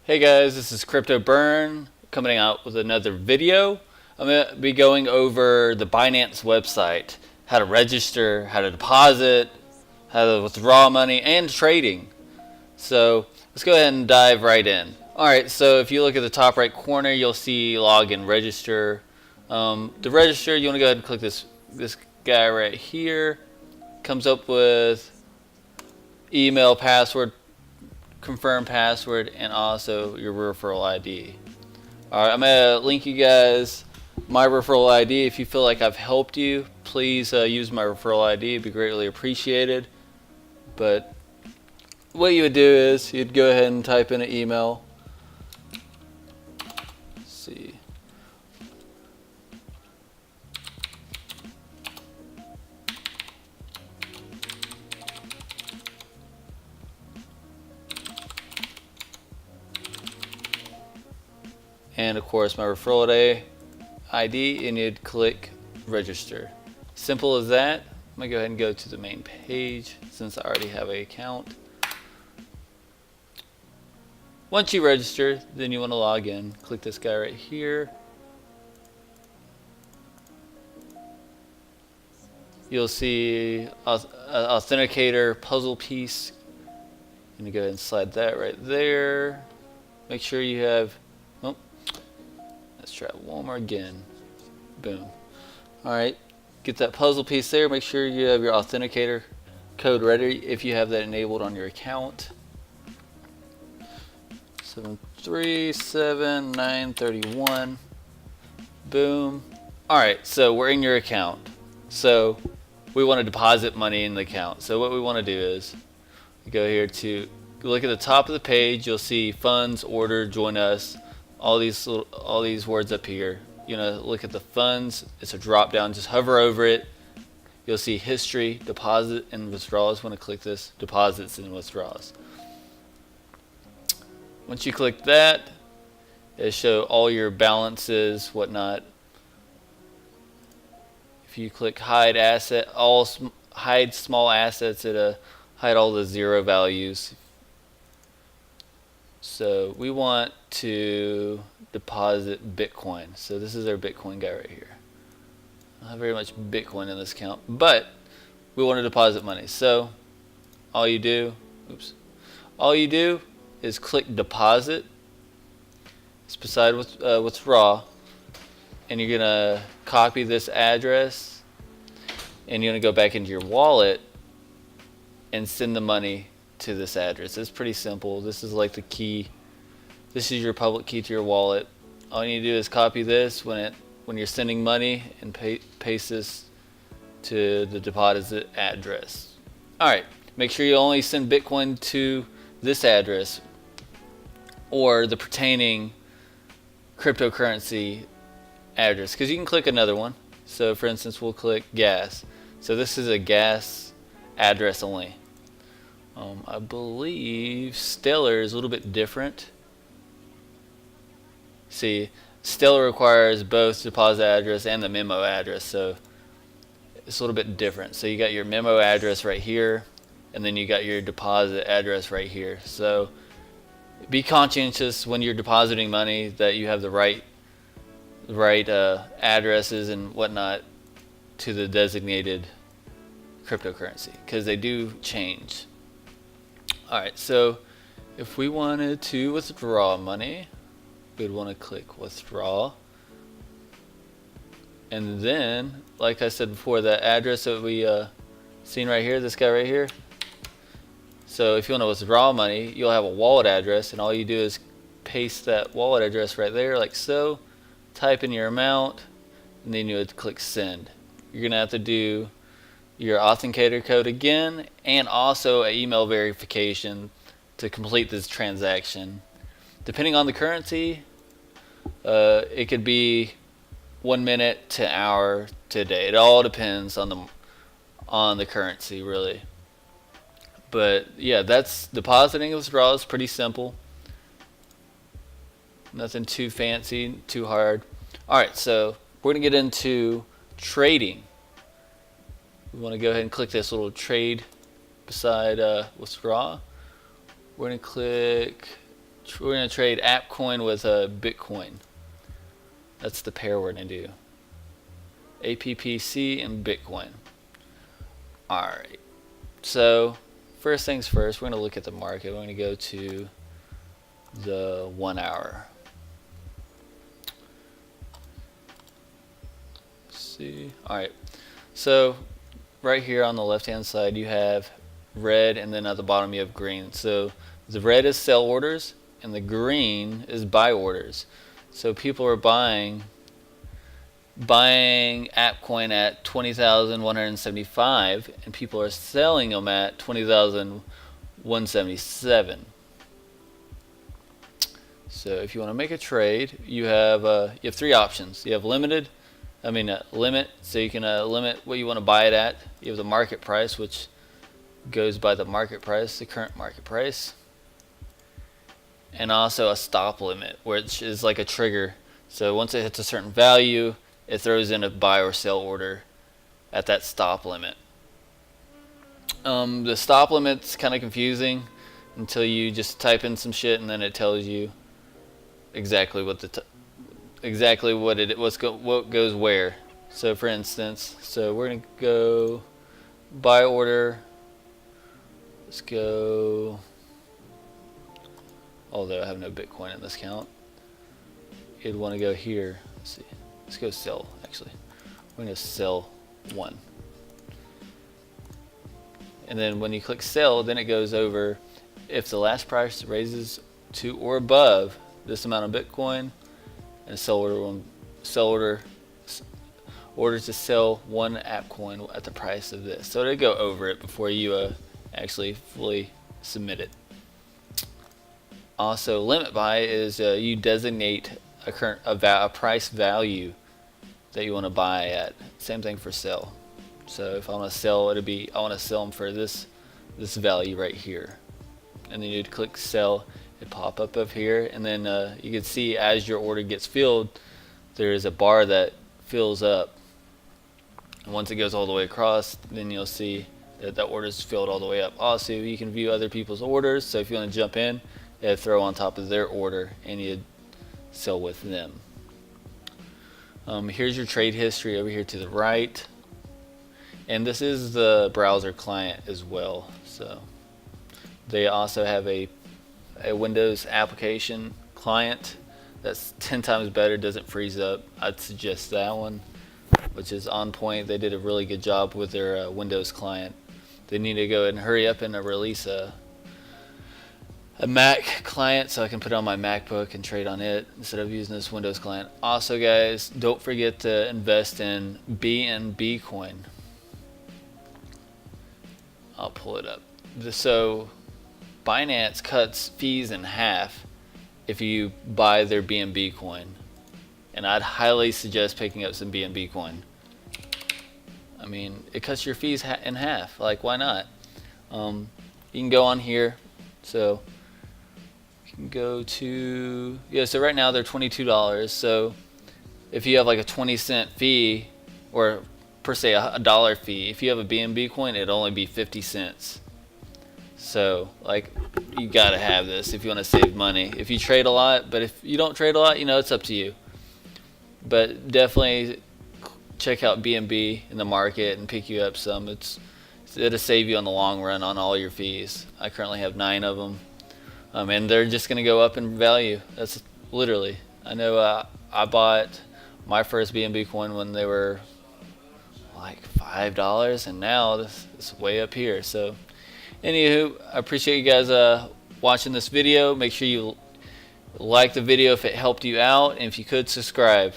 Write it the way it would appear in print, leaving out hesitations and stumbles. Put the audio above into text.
Hey guys, this is Crypto Burn coming out with another video. I'm going to be going over the Binance website, how to register, how to deposit, how to withdraw money, and trading. So let's go ahead and dive right in. Alright, so if you look at the top right corner, you'll see login register. To register, you want to go ahead and click this guy right here. Comes up with email, password, confirm password, and also your referral ID. Alright, I'm going to link you guys my referral ID. If you feel like I've helped you, please use my referral ID. It'd be greatly appreciated. But what you would do is you'd go ahead and type in an email. Let's see. And of course my referral ID, and you'd click register. Simple as that. I'm gonna go ahead and go to the main page since I already have an account. Once you register, then you want to log in. Click this guy right here. You'll see authenticator puzzle piece. I'm gonna go ahead and slide that right there. Make sure you have, let's try it one more again. Boom. Alright, get that puzzle piece there. Make sure you have your authenticator code ready if you have that enabled on your account. 737931. Boom. Alright, so we're in your account. So we want to deposit money in the account. So what we want to do is go here to look at the top of the page. You'll see funds, order, join us. All these words up here. You're gonna look at the funds. It's a drop down. Just hover over it. You'll see history, deposit, and withdrawals. Want to click this, deposits and withdrawals. Once you click that, it'll show all your balances, whatnot. If you click hide asset, hide small assets, it'll hide all the zero values. So we want to deposit Bitcoin. So this is our Bitcoin guy right here. I don't have very much Bitcoin in this account, but we want to deposit money. So all you do is click deposit. It's beside withdraw, and you're gonna copy this address, and you're gonna go back into your wallet and send the money to this address. It's pretty simple. This is like the key. This is your public key to your wallet. All you need to do is copy this when you're sending money and paste this to the deposit address. Alright, make sure you only send Bitcoin to this address or the pertaining cryptocurrency address, because you can click another one. So for instance, we'll click gas. So this is a gas address only. I believe Stellar is a little bit different. See, Stellar requires both deposit address and the memo address, so it's a little bit different. So you got your memo address right here, and then you got your deposit address right here. So be conscientious when you're depositing money that you have the right addresses and whatnot to the designated cryptocurrency, because they do change. Alright, so if we wanted to withdraw money, we'd want to click withdraw, and then like I said before, that address that we seen right here, this guy right here. So if you want to withdraw money, you'll have a wallet address, and all you do is paste that wallet address right there like so, type in your amount, and then you would click send. You're gonna have to do your authenticator code again, and also an email verification to complete this transaction. Depending on the currency, it could be 1 minute to an hour to a day. It all depends on the currency, really. But yeah, that's depositing and withdrawal is pretty simple. Nothing too fancy, too hard. Alright, so we're gonna get into trading. We want to go ahead and click this little trade beside withdraw. We're going to click we're gonna trade AppCoin with Bitcoin. That's the pair we're gonna do. APPC and Bitcoin. Alright. So first things first, we're gonna look at the market. We're gonna go to the 1 hour. See. Alright. So right here on the left hand side you have red, and then at the bottom you have green. So the red is sell orders and the green is buy orders. So people are buying AppCoin at 20,175 and people are selling them at 20,177. So if you want to make a trade, you have three options. You have limit, so you can limit what you want to buy it at. You have the market price, which goes by the market price, the current market price, and also a stop limit, which is like a trigger. So once it hits a certain value, it throws in a buy or sell order at that stop limit. The stop limit's kind of confusing until you just type in some shit and then it tells you exactly what what goes where. So for instance, we're gonna go buy order. Let's go. Although I have no Bitcoin in this account, you'd want to go here. Let's see. Let's go sell. Actually, we're gonna sell 1. And then when you click sell, then it goes over if the last price raises to or above this amount of Bitcoin, and sell order to sell 1 AppCoin at the price of this. So it'll go over it before you actually fully submit it. Also, limit buy is you designate a price value that you want to buy at. Same thing for sell. So if I want to sell, I want to sell them for this value right here, and then you'd click sell. It pop up here, and then you can see as your order gets filled, there is a bar that fills up, and once it goes all the way across, then you'll see that order is filled all the way up. Also, you can view other people's orders, so if you want to jump in, you throw on top of their order and you sell with them. Here's your trade history over here to the right, and this is the browser client as well. So they also have a Windows application client that's 10 times better, doesn't freeze up. I'd suggest that one, which is on point. They did a really good job with their Windows client. They need to go ahead and hurry up and release a Mac client so I can put it on my MacBook and trade on it instead of using this Windows client. Also guys, don't forget to invest in BNB coin. I'll pull it up. So Binance cuts fees in half if you buy their BNB coin, and I'd highly suggest picking up some BNB coin. I mean, it cuts your fees in half. Like, why not? You can go on here. So you can go to, so right now they're $22. So if you have like a 20-cent fee, or per se a dollar fee, if you have a BNB coin, it'd only be 50 cents. So like, you gotta have this if you want to save money. If you trade a lot, but if you don't trade a lot, it's up to you. But definitely check out BNB in the market and pick you up some. It'll save you on the long run on all your fees. I currently have 9 of them, and they're just gonna go up in value. That's literally. I know I bought my first BNB coin when they were like $5, and now it's way up here. So anywho, I appreciate you guys watching this video. Make sure you like the video if it helped you out, and if you could, subscribe.